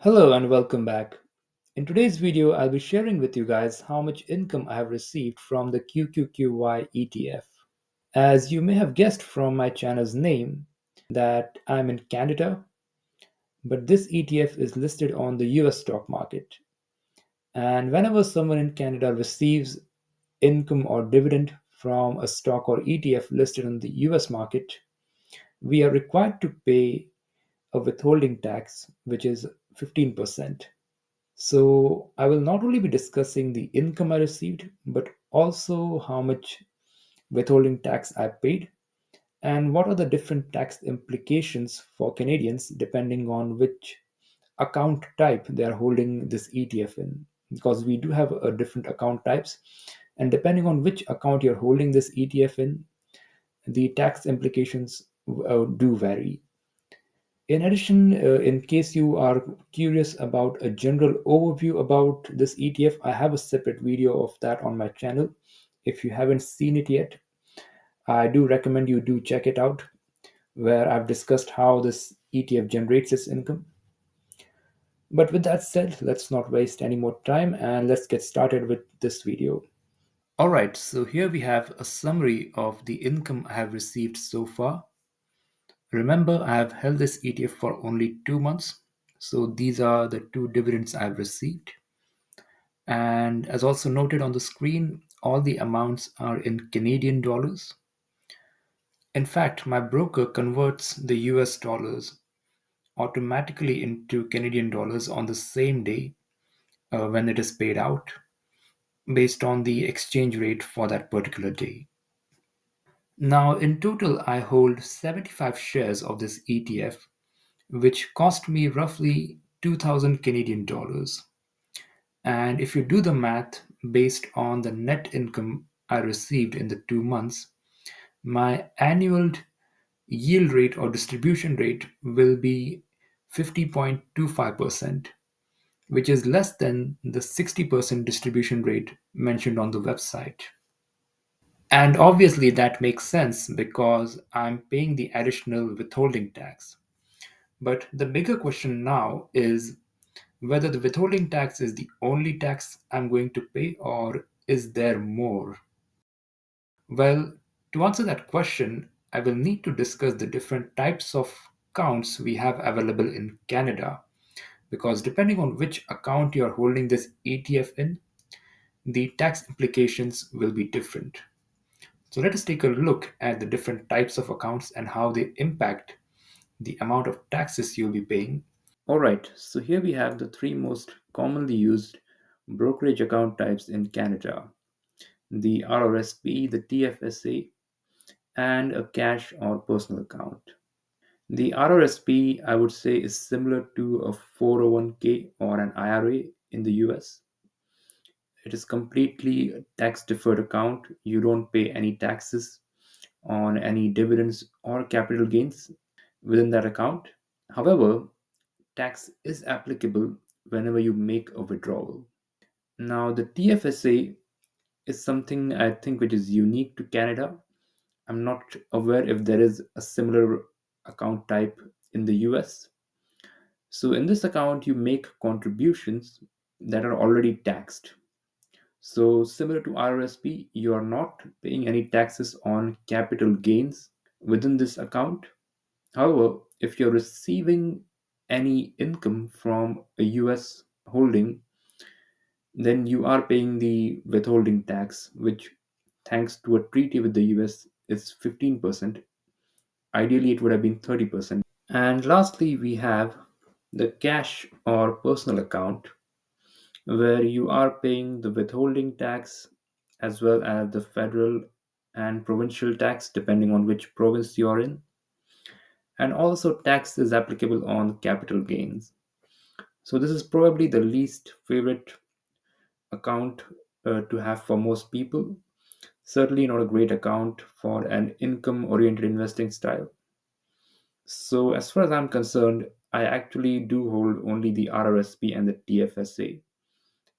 Hello and welcome back. In today's video, I'll be sharing with you guys how much income I have received from the QQQY ETF. As you may have guessed from my channel's name, that I'm in Canada, but this ETF is listed on the US stock market. And whenever someone in Canada receives income or dividend from a stock or ETF listed on the US market, we are required to pay a withholding tax, which is 15%. So I will not only be discussing the income I received, but also how much withholding tax I paid and what are the different tax implications for Canadians depending on which account type they are holding this ETF in. Because we do have different account types, and depending on which account you're holding this ETF in, the tax implications do vary. In addition, in case you are curious about a general overview about this ETF, I have a separate video of that on my channel. If you haven't seen it yet, I do recommend you do check it out, where I've discussed how this ETF generates its income. But with that said, let's not waste any more time and let's get started with this video. Alright, so here we have a summary of the income I have received so far. Remember, I have held this ETF for only 2 months, so these are the two dividends I've received. And as also noted on the screen, all the amounts are in Canadian dollars. In fact, my broker converts the US dollars automatically into Canadian dollars on the same day when it is paid out, based on the exchange rate for that particular day. Now, in total, I hold 75 shares of this ETF, which cost me roughly 2000 Canadian dollars. And if you do the math based on the net income I received in the 2 months, my annual yield rate or distribution rate will be 50.25%, which is less than the 60% distribution rate mentioned on the website. And obviously, that makes sense because I'm paying the additional withholding tax. But the bigger question now is whether the withholding tax is the only tax I'm going to pay or is there more? Well, to answer that question, I will need to discuss the different types of accounts we have available in Canada because depending on which account you are holding this ETF in, the tax implications will be different. So let us take a look at the different types of accounts and how they impact the amount of taxes you'll be paying. Alright, so here we have the three most commonly used brokerage account types in Canada: the RRSP, the TFSA, and a cash or personal account. The RRSP, I would say, is similar to a 401k or an IRA in the US. It is completely a tax deferred account. You don't pay any taxes on any dividends or capital gains within that account. However, tax is applicable whenever you make a withdrawal. Now, the TFSA is something I think which is unique to Canada. I'm not aware if there is a similar account type in the US. So, in this account, you make contributions that are already taxed. So, similar to RRSP, you are not paying any taxes on capital gains within this account. However, if you're receiving any income from a US holding, then you are paying the withholding tax, which, thanks to a treaty with the US, is 15%. Ideally, it would have been 30%. And lastly, we have the cash or personal account, where you are paying the withholding tax as well as the federal and provincial tax, depending on which province you are in. And also, tax is applicable on capital gains. So, this is probably the least favorite account to have for most people. Certainly not a great account for an income oriented investing style. So, as far as I'm concerned, I actually do hold only the RRSP and the TFSA.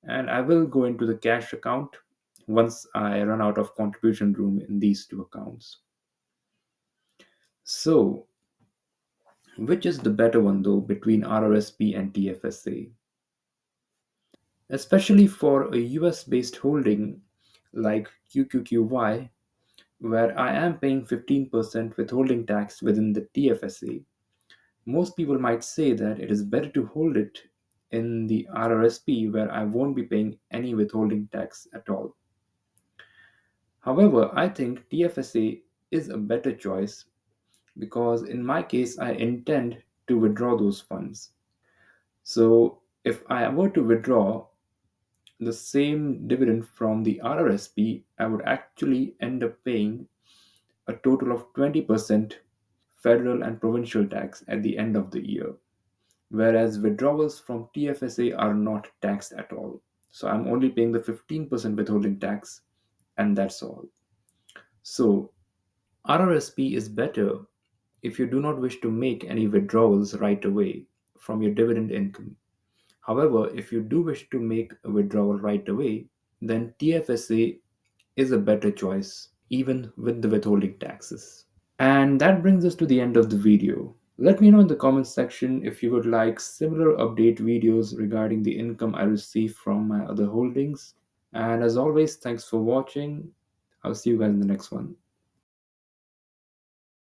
And I will go into the cash account once I run out of contribution room in these two accounts. So, Which is the better one though between RRSP and TFSA? Especially for a US based holding like QQQY, where I am paying 15% withholding tax within the TFSA, most people might say that it is better to hold it in the RRSP where I won't be paying any withholding tax at all. However, I think TFSA is a better choice because in my case, I intend to withdraw those funds. So if I were to withdraw the same dividend from the RRSP, I would actually end up paying a total of 20% federal and provincial tax at the end of the year, whereas withdrawals from TFSA are not taxed at all. So I'm only paying the 15% withholding tax, and that's all. So RRSP is better if you do not wish to make any withdrawals right away from your dividend income. However, if you do wish to make a withdrawal right away, then TFSA is a better choice, even with the withholding taxes. And that brings us to the end of the video. Let me know in the comments section if you would like similar update videos regarding the income I receive from my other holdings. And as always, thanks for watching. I'll see you guys in the next one.